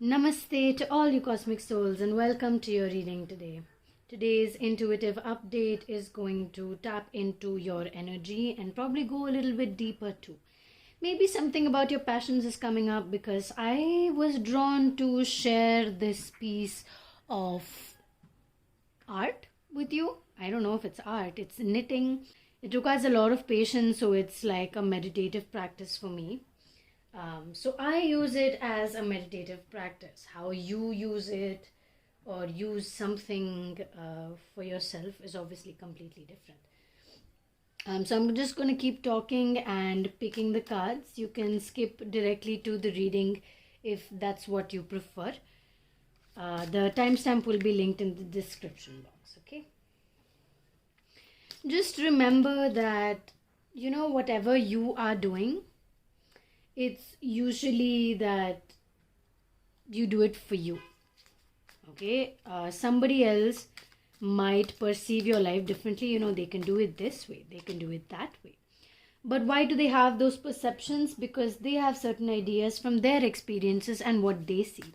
Namaste to all you cosmic souls and welcome to your reading today. Today's intuitive update is going to tap into your energy and probably go a little bit deeper too. Maybe something about your passions is coming up because I was drawn to share this piece of art with you. I don't know if it's art, it's knitting. It requires a lot of patience, so it's like a meditative practice for me. So I use it as a meditative practice. How you use it or use something for yourself is obviously completely different. So I'm just going to keep talking and picking the cards. You can skip directly to the reading if that's what you prefer. The timestamp will be linked in the description box, okay? Just remember that, whatever you are doing, it's usually that you do it for you, okay? Somebody else might perceive your life differently. They can do it this way, they can do it that way. But why do they have those perceptions? Because they have certain ideas from their experiences and what they see.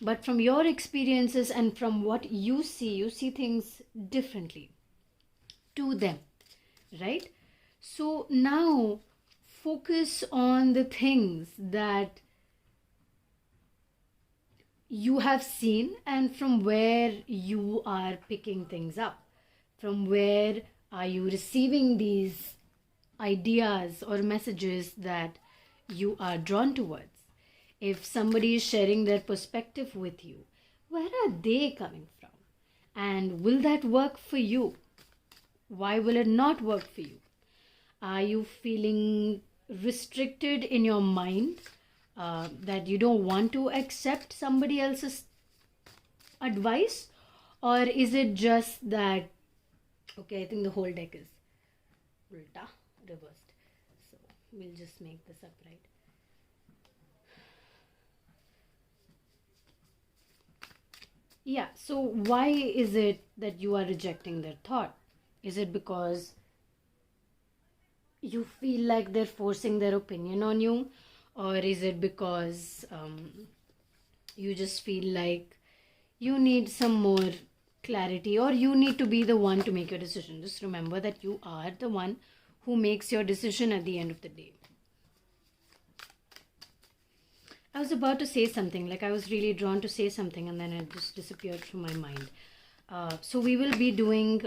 But from your experiences and from what you see things differently to them, right? So now focus on the things that you have seen and from where you are picking things up. From where are you receiving these ideas or messages that you are drawn towards? If somebody is sharing their perspective with you, where are they coming from? And will that work for you? Why will it not work for you? Are you feeling restricted in your mind that you don't want to accept somebody else's advice? Or is it just that, okay, I think the whole deck is ulta, reversed. So we'll just make this upright. Yeah, so why is it that you are rejecting their thought? Is it because you feel like they're forcing their opinion on you? Or is it because you just feel like you need some more clarity, or you need to be the one to make your decision? Just remember that you are the one who makes your decision at the end of the day. I was about to say something, like I was really drawn to say something and then it just disappeared from my mind. So we will be doing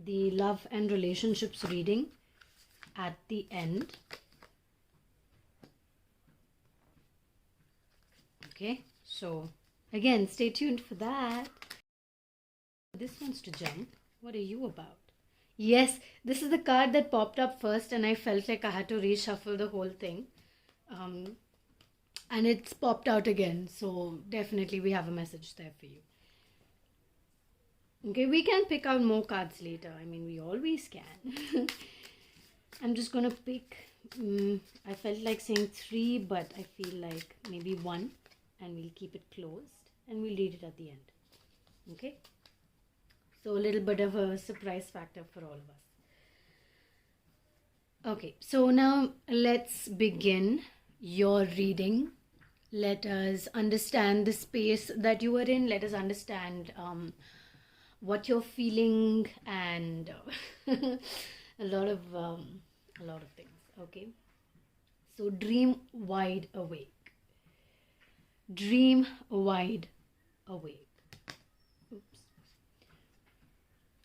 the love and relationships reading at the end. Okay, so again, stay tuned for that. This wants to jump. What are you about? Yes, this is the card that popped up first and I felt like I had to reshuffle the whole thing. And it's popped out again. So definitely we have a message there for you. Okay, we can pick out more cards later. I mean, we always can. I'm just going to pick, I felt like saying 3, but I feel like maybe 1. And we'll keep it closed. And we'll read it at the end. Okay? So a little bit of a surprise factor for all of us. Okay, so now let's begin your reading. Let us understand the space that you are in. Let us understand what you're feeling and a lot of things. Okay, so dream wide awake. Dream wide awake. Oops.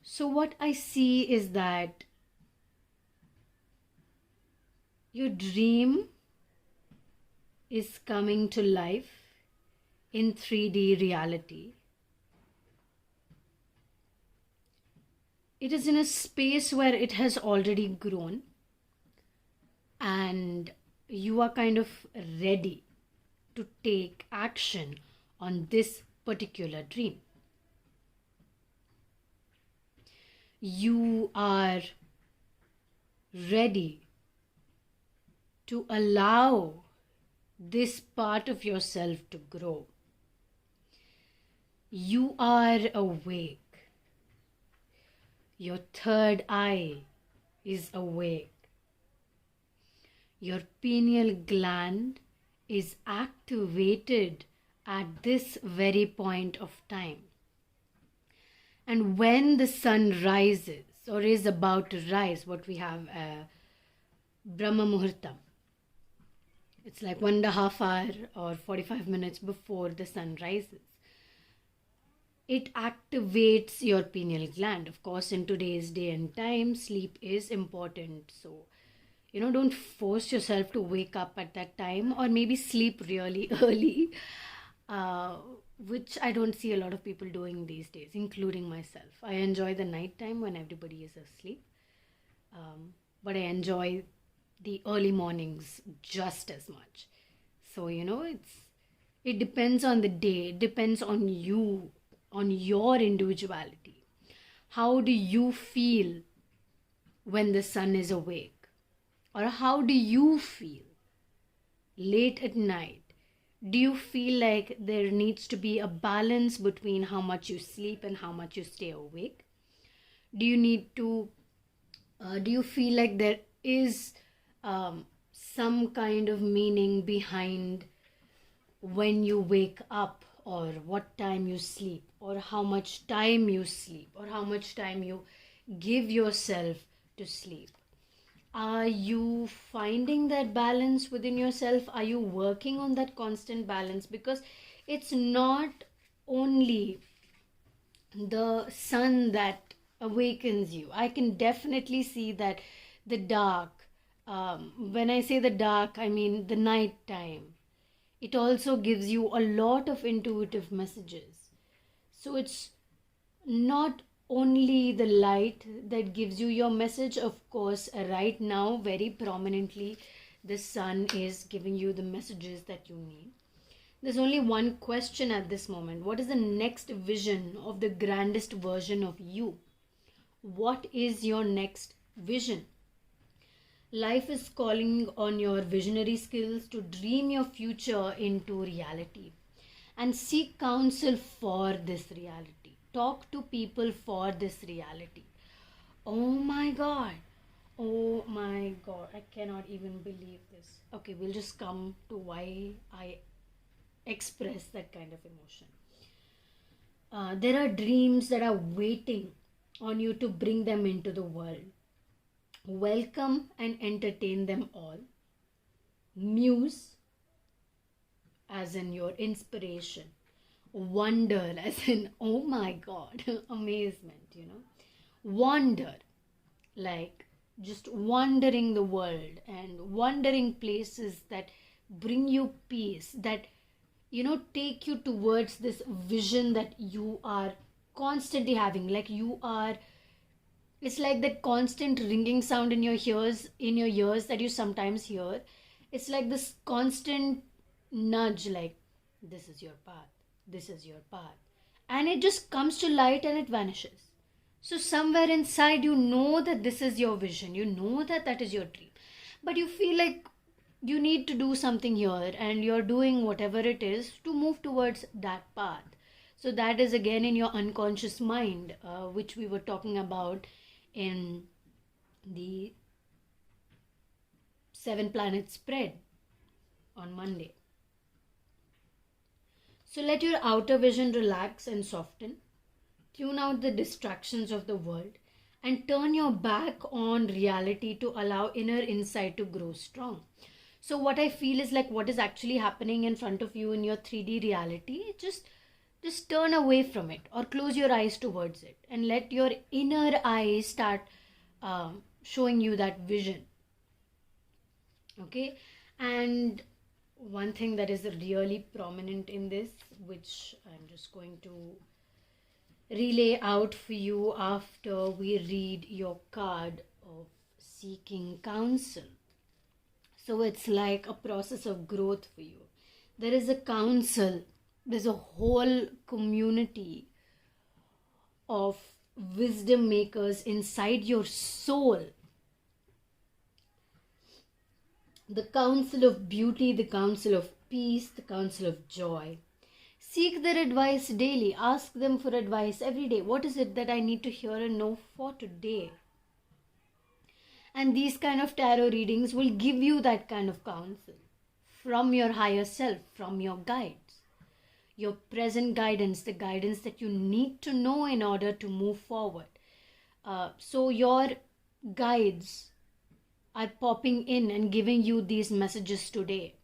So what I see is that your dream is coming to life in 3D reality. It is in a space where it has already grown and you are kind of ready to take action on this particular dream. You are ready to allow this part of yourself to grow. You are awake. Your third eye is awake. Your pineal gland is activated at this very point of time. And when the sun rises or is about to rise, what we have Brahma Muhurta. It's like 1.5 hours or 45 minutes before the sun rises. It activates your pineal gland. Of course, in today's day and time, sleep is important. So, don't force yourself to wake up at that time, or maybe sleep really early, which I don't see a lot of people doing these days, including myself. I enjoy the night time when everybody is asleep, but I enjoy the early mornings just as much. So, it depends on the day, it depends on you, on your individuality. How do you feel when the sun is awake? Or how do you feel late at night? Do you feel like there needs to be a balance between how much you sleep and how much you stay awake? Do you feel like there is some kind of meaning behind when you wake up, or what time you sleep, or how much time you sleep, or how much time you give yourself to sleep? Are you finding that balance within yourself? Are you working on that constant balance? Because it's not only the sun that awakens you. I can definitely see that the dark, when I say the dark, I mean the night time. It also gives you a lot of intuitive messages. So it's not only the light that gives you your message. Of course, right now, very prominently, the sun is giving you the messages that you need. There's only one question at this moment. What is the next vision of the grandest version of you? What is your next vision? Life is calling on your visionary skills to dream your future into reality and seek counsel for this reality. Talk to people for this reality. Oh my God. Oh my God. I cannot even believe this. Okay, we'll just come to why I express that kind of emotion. There are dreams that are waiting on you to bring them into the world. Welcome and entertain them all. Muse, as in your inspiration. Wonder, as in, oh my God, amazement, Wonder, like just wandering the world and wandering places that bring you peace, that, take you towards this vision that you are constantly having. Like it's like that constant ringing sound in your ears that you sometimes hear. It's like this constant nudge, like, this is your path. This is your path. And it just comes to light and it vanishes. So somewhere inside, that this is your vision. That is your dream. But you feel like you need to do something here, and you're doing whatever it is to move towards that path. So that is again in your unconscious mind, which we were talking about in the 7-planet spread on Monday. So let your outer vision relax and soften. Tune out the distractions of the world and turn your back on reality to allow inner insight to grow strong. So what I feel is like what is actually happening in front of you in your 3D reality, just turn away from it or close your eyes towards it and let your inner eyes start showing you that vision. Okay? And one thing that is really prominent in this, which I'm just going to relay out for you after we read your card of seeking counsel. So it's like a process of growth for you. There is a counsel, there's a whole community of wisdom makers inside your soul. The counsel of beauty, the counsel of peace, the counsel of joy. Seek their advice daily. Ask them for advice every day. What is it that I need to hear and know for today? And these kind of tarot readings will give you that kind of counsel from your higher self, from your guides, your present guidance, the guidance that you need to know in order to move forward. So your guides are popping in and giving you these messages today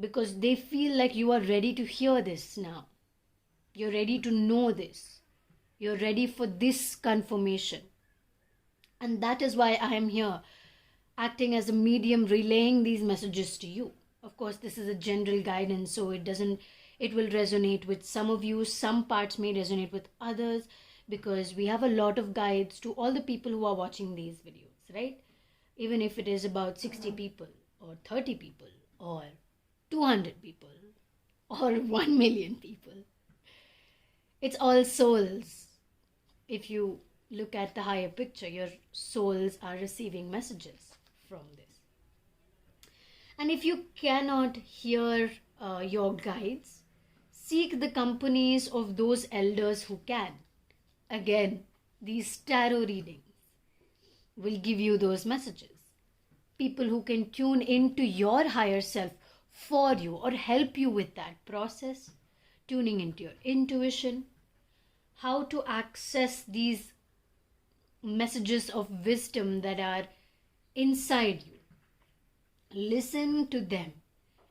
because they feel like you are ready to hear this now. You're ready to know this. You're ready for this confirmation. And that is why I am here, acting as a medium, relaying these messages to you. Of course, this is a general guidance, so it will resonate with some of you. Some parts may resonate with others, because we have a lot of guides to all the people who are watching these videos, right? Even if it is about 60 people or 30 people or 200 people or 1 million people. It's all souls. If you look at the higher picture, your souls are receiving messages from this. And if you cannot hear your guides, seek the companies of those elders who can. Again, these tarot readings will give you those messages. People who can tune into your higher self for you or help you with that process, tuning into your intuition, how to access these messages of wisdom that are inside you. Listen to them,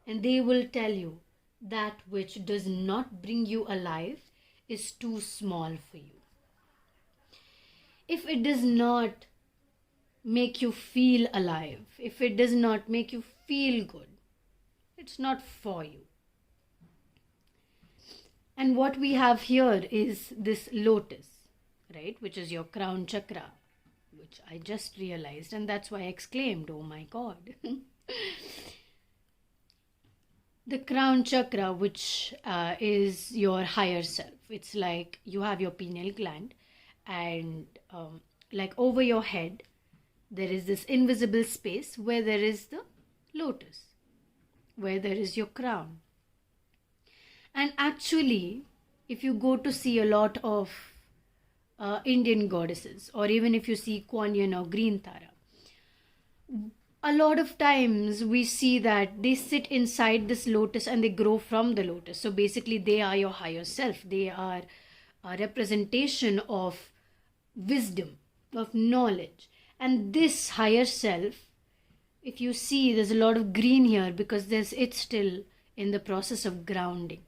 and they will tell you that which does not bring you alive is too small for you. If it does not make you feel alive, if it does not make you feel good, it's not for you. And what we have here is this lotus, right, which is your crown chakra, which I just realized, and that's why I exclaimed, oh my God. The crown chakra, which is your higher self. It's like you have your pineal gland, and like over your head, there is this invisible space where there is the lotus, where there is your crown. And actually, if you go to see a lot of Indian goddesses, or even if you see Kuan Yin or Green Tara, a lot of times we see that they sit inside this lotus and they grow from the lotus. So basically, they are your higher self. They are a representation of wisdom, of knowledge. And this higher self, if you see, there's a lot of green here because it's still in the process of grounding.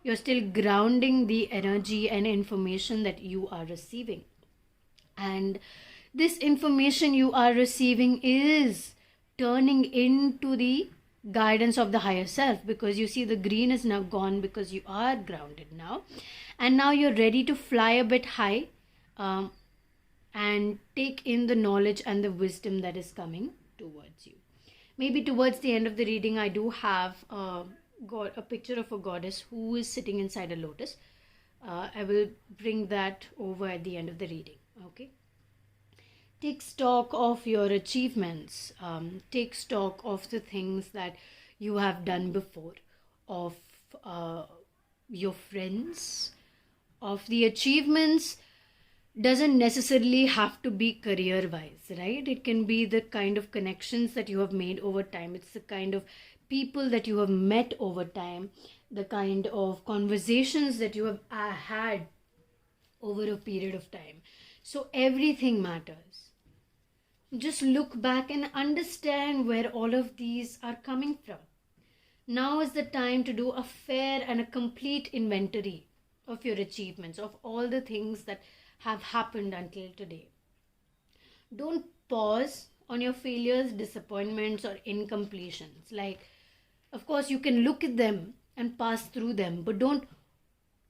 You're still grounding the energy and information that you are receiving. And this information you are receiving is turning into the guidance of the higher self, because you see the green is now gone because you are grounded now. And now you're ready to fly a bit high and take in the knowledge and the wisdom that is coming towards you. Maybe towards the end of the reading, I do have a picture of a goddess who is sitting inside a lotus. I will bring that over at the end of the reading. Okay. Take stock of your achievements. Take stock of the things that you have done before, of your friends, of the achievements. Doesn't necessarily have to be career-wise, right? It can be the kind of connections that you have made over time. It's the kind of people that you have met over time, the kind of conversations that you have had over a period of time. So everything matters. Just look back and understand where all of these are coming from. Now is the time to do a fair and a complete inventory of your achievements, of all the things that have happened until today. Don't pause on your failures, disappointments, or incompletions. Like, of course, you can look at them and pass through them, but don't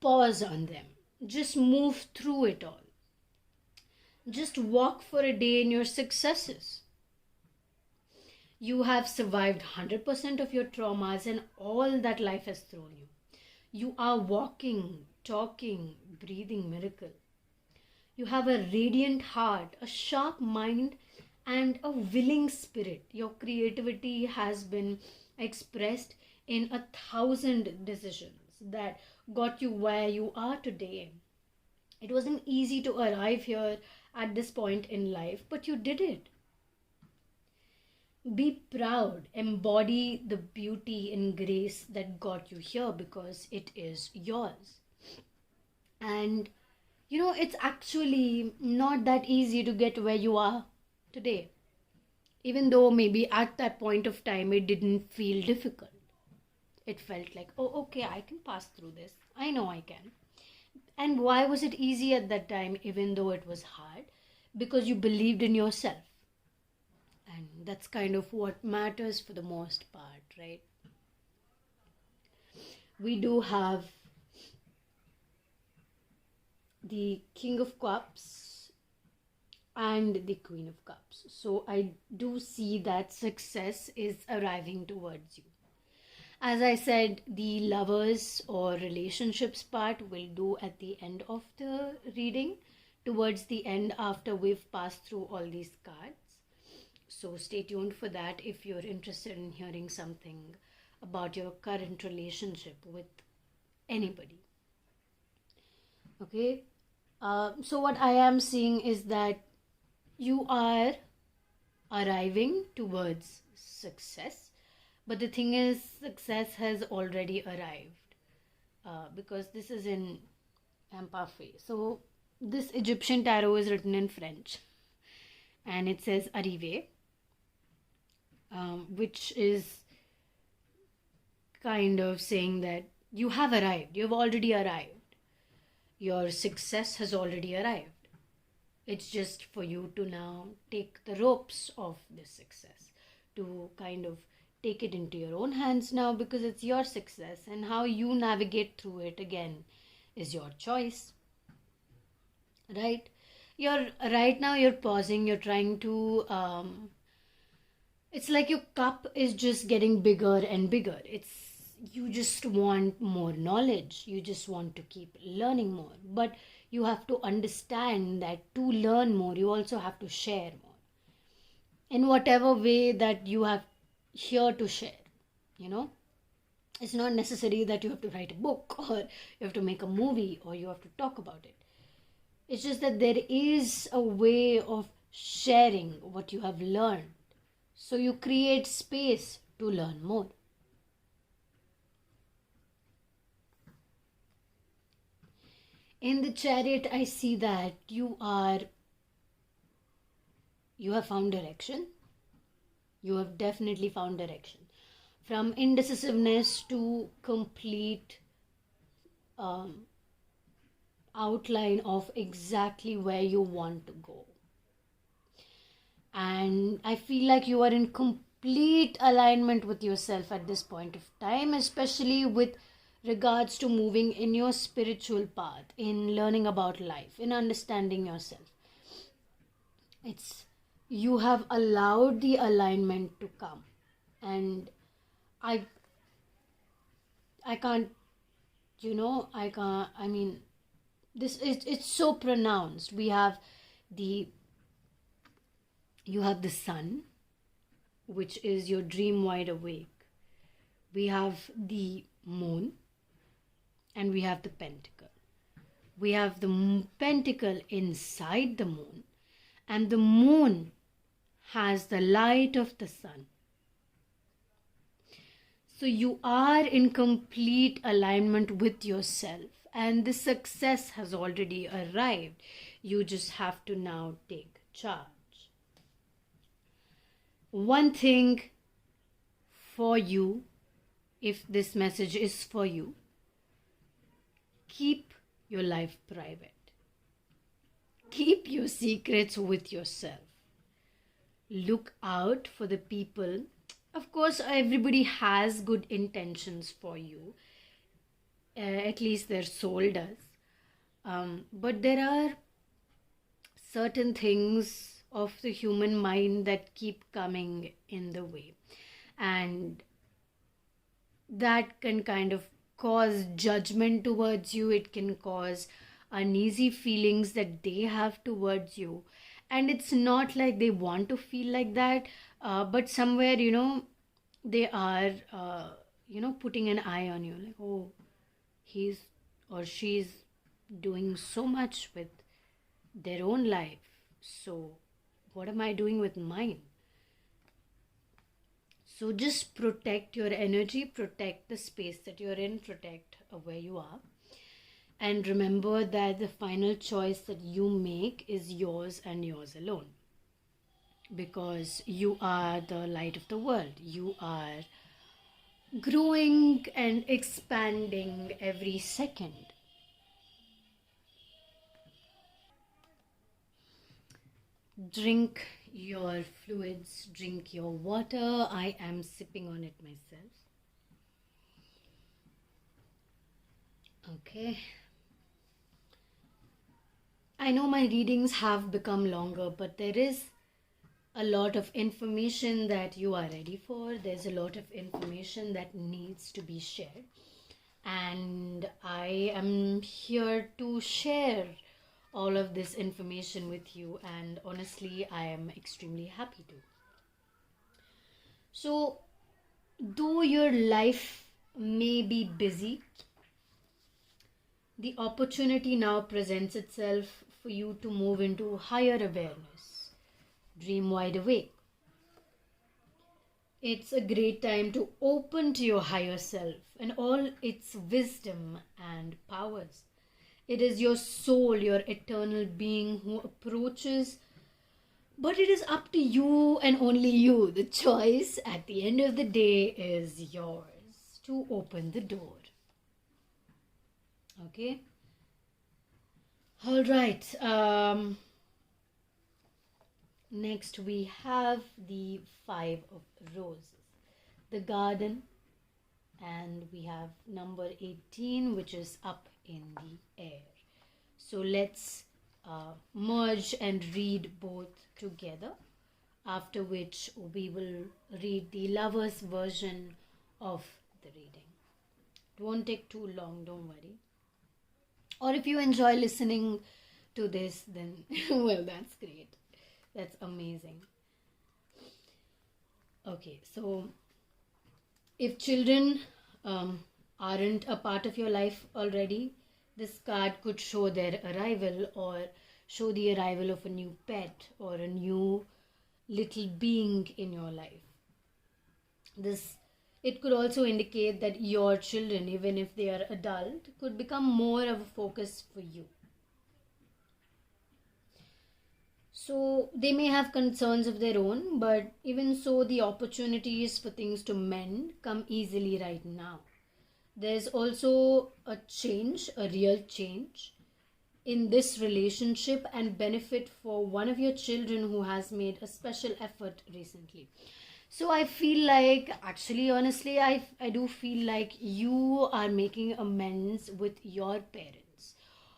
pause on them. Just move through it all. Just walk for a day in your successes. You have survived 100% of your traumas and all that life has thrown you. You are walking, talking, breathing miracle. You have a radiant heart, a sharp mind, and a willing spirit. Your creativity has been expressed in 1,000 decisions that got you where you are today. It wasn't easy to arrive here at this point in life, but you did it. Be proud, embody the beauty and grace that got you here because it is yours. And it's actually not that easy to get where you are today, even though maybe at that point of time it didn't feel difficult. It felt like, oh, okay, I can pass through this. I know I can. And why was it easy at that time, even though it was hard? Because you believed in yourself. And that's kind of what matters for the most part, right? We do have the King of Cups and the Queen of Cups. So I do see that success is arriving towards you. As I said, the lovers or relationships part will do at the end of the reading, towards the end after we've passed through all these cards. So stay tuned for that if you're interested in hearing something about your current relationship with anybody. Okay, so what I am seeing is that you are arriving towards success, but the thing is, success has already arrived, because this is in Ampafé. So this Egyptian tarot is written in French, and it says arrivé, which is kind of saying that you have arrived, you've already arrived, your success has already arrived. It's just for you to now take the ropes of this success, to kind of take it into your own hands now, because it's your success, and how you navigate through it again is your choice, right? You're pausing, you're trying to it's like your cup is just getting bigger and bigger. You just want more knowledge, you just want to keep learning more, but you have to understand that to learn more you also have to share more in whatever way that you have here to share. It's not necessary that you have to write a book or you have to make a movie or you have to talk about it. It's just that there is a way of sharing what you have learned, so you create space to learn more. In the Chariot, I see that you have found direction. You have definitely found direction. From indecisiveness to complete outline of exactly where you want to go. And I feel like you are in complete alignment with yourself at this point of time, especially with regards to moving in your spiritual path, in learning about life, in understanding yourself. You have allowed the alignment to come, and I can't, I mean, it's so pronounced. You have the sun, which is your dream wide awake. We have the moon, and we have the pentacle. We have the pentacle inside the moon, and the moon has the light of the sun. So you are in complete alignment with yourself, and the success has already arrived. You just have to now take charge. One thing for you, if this message is for you, keep your life private. Keep your secrets with yourself. Look out for the people. Of course, everybody has good intentions for you. At least their soul does. But there are certain things of the human mind that keep coming in the way. And that can kind of cause judgment towards you. It can cause uneasy feelings that they have towards you. And it's not like they want to feel like that, but somewhere, they are, putting an eye on you. Like, oh, he's or she's doing so much with their own life. So what am I doing with mine? So just protect your energy, protect the space that you're in, protect where you are. And remember that the final choice that you make is yours and yours alone. Because you are the light of the world. You are growing and expanding every second. Drink your fluids, drink your water. I am sipping on it myself. Okay. I know my readings have become longer, but there is a lot of information that you are ready for. There's a lot of information that needs to be shared. And I am here to share all of this information with you. And honestly, I am extremely happy to. So, though your life may be busy, the opportunity now presents itself for you to move into higher awareness. Dream wide awake. It's a great time to open to your higher self and all its wisdom and powers. It is your soul, your eternal being who approaches, but it is up to you and only you. The choice at the end of the day is yours to open the door. Okay? All right. Next we have the 5 of roses, the garden, and we have number 18, which is up in the air. So let's merge and read both together, after which we will read the lover's version of the reading. It won't take too long, don't worry. Or if you enjoy listening to this, then well, that's great. That's amazing. Okay, so if children aren't a part of your life already, this card could show their arrival or show the arrival of a new pet or a new little being in your life. It could also indicate that your children, even if they are adult, could become more of a focus for you. So they may have concerns of their own, but even so, the opportunities for things to mend come easily right now. There's also a change, a real change in this relationship and benefit for one of your children who has made a special effort recently. So I feel like, actually, honestly, I do feel like you are making amends with your parents.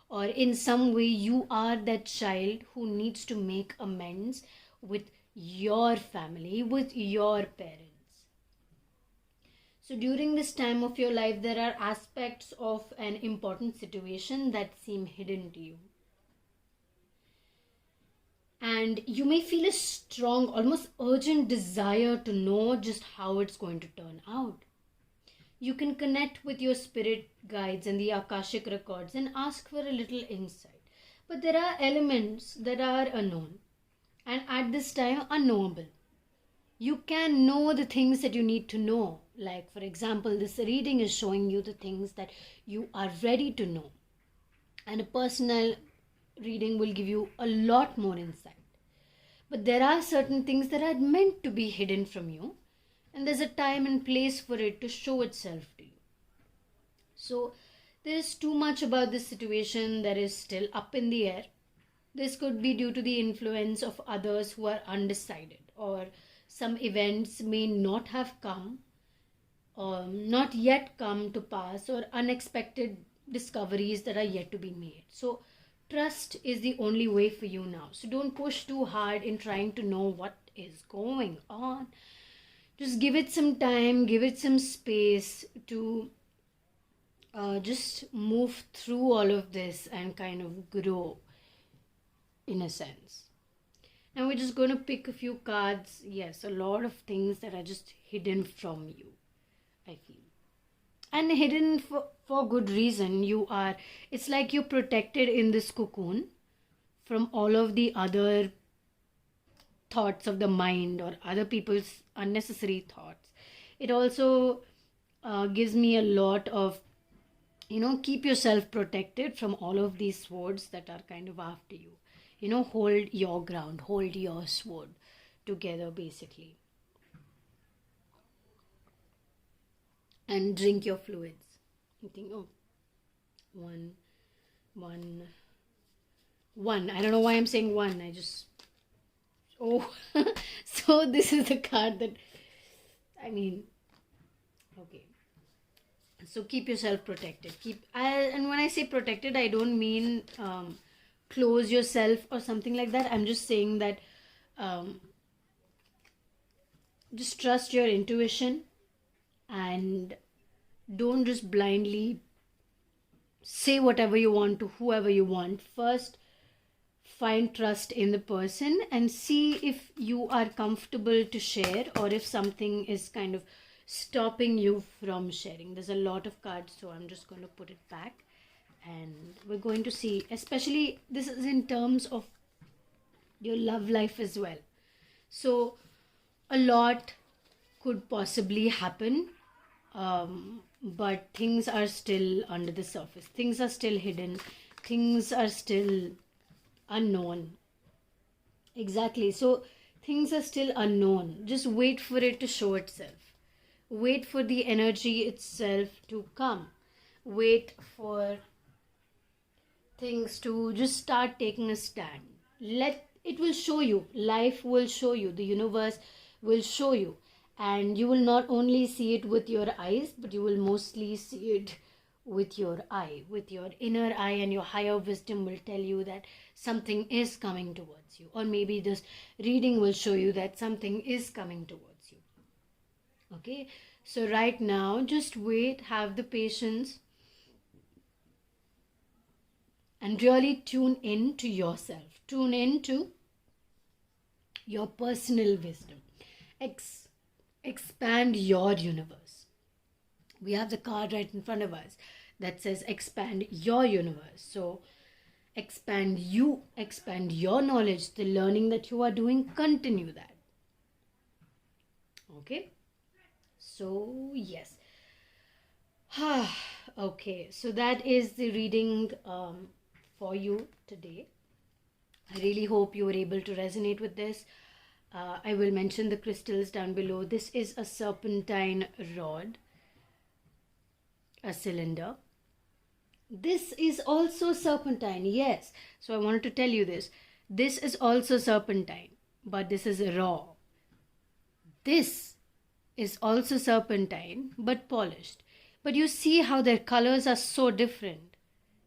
Or in some way, you are that child who needs to make amends with your family, with your parents. So during this time of your life, there are aspects of an important situation that seem hidden to you. And you may feel a strong, almost urgent desire to know just how it's going to turn out. You can connect with your spirit guides and the Akashic records and ask for a little insight. But there are elements that are unknown and at this time unknowable. You can know the things that you need to know. Like, for example, this reading is showing you the things that you are ready to know. And a personal reading will give you a lot more insight. But there are certain things that are meant to be hidden from you. And there's a time and place for it to show itself to you. So there is too much about this situation that is still up in the air. This could be due to the influence of others who are undecided, or some events may not have come, or not yet come to pass, or unexpected discoveries that are yet to be made. So trust is the only way for you now. So don't push too hard in trying to know what is going on. Just give it some time, give it some space to just move through all of this and kind of grow in a sense. And we're just going to pick a few cards. Yes, a lot of things that are just hidden from you, I feel. And hidden for good reason. It's like you're protected in this cocoon from all of the other thoughts of the mind or other people's unnecessary thoughts. it also gives me a lot of, keep yourself protected from all of these swords that are kind of after you. Hold your ground, hold your sword together, basically. And drink your fluids. You think, oh, one. I don't know why I'm saying one. Oh, so this is the card that, okay. So keep yourself protected. And when I say protected, I don't mean close yourself or something like that. I'm just saying that just trust your intuition and don't just blindly say whatever you want to whoever you want. First, find trust in the person and see if you are comfortable to share or if something is kind of stopping you from sharing. There's a lot of cards, so I'm just going to put it back and we're going to see, especially this is in terms of your love life as well. So a lot could possibly happen, but things are still under the surface. Things are still hidden. Things are still unknown. Exactly. So things are still unknown. Just wait for it to show itself. Wait for the energy itself to come. Wait for things to just start taking a stand. It will show you. Life will show you. The universe will show you. And you will not only see it with your eyes, but you will mostly see it with your eye, with your inner eye, and your higher wisdom will tell you that something is coming towards you. Or maybe this reading will show you that something is coming towards you. Okay, so right now, just wait, have the patience, and really tune in to yourself. Tune in to your personal wisdom. Expand your universe. We have the card right in front of us that says expand your universe. So expand your knowledge, the learning that you are doing, continue that. Okay, so yes. Okay, so that is the reading for you today. I really hope you were able to resonate with this. I will mention the crystals down below. This is a serpentine rod, a cylinder. This is also serpentine, yes. So I wanted to tell you this. This is also serpentine, but this is raw. This is also serpentine, but polished. But you see how their colors are so different.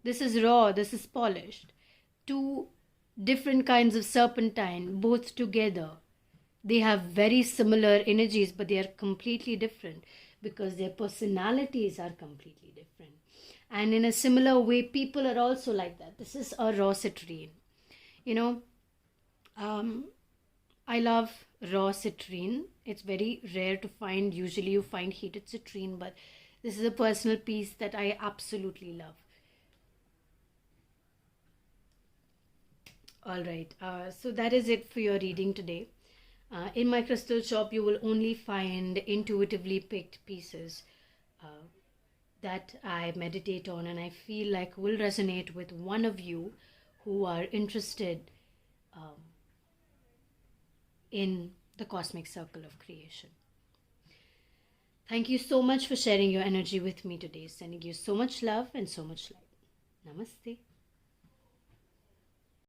This is raw, this is polished. Two different kinds of serpentine, both together. They have very similar energies, but they are completely different because their personalities are completely different. And in a similar way, people are also like that. This is a raw citrine. I love raw citrine. It's very rare to find. Usually you find heated citrine, but this is a personal piece that I absolutely love. All right. So that is it for your reading today. In my crystal shop, you will only find intuitively picked pieces that I meditate on and I feel like will resonate with one of you who are interested in the cosmic circle of creation. Thank you so much for sharing your energy with me today. Sending you so much love and so much light. Namaste.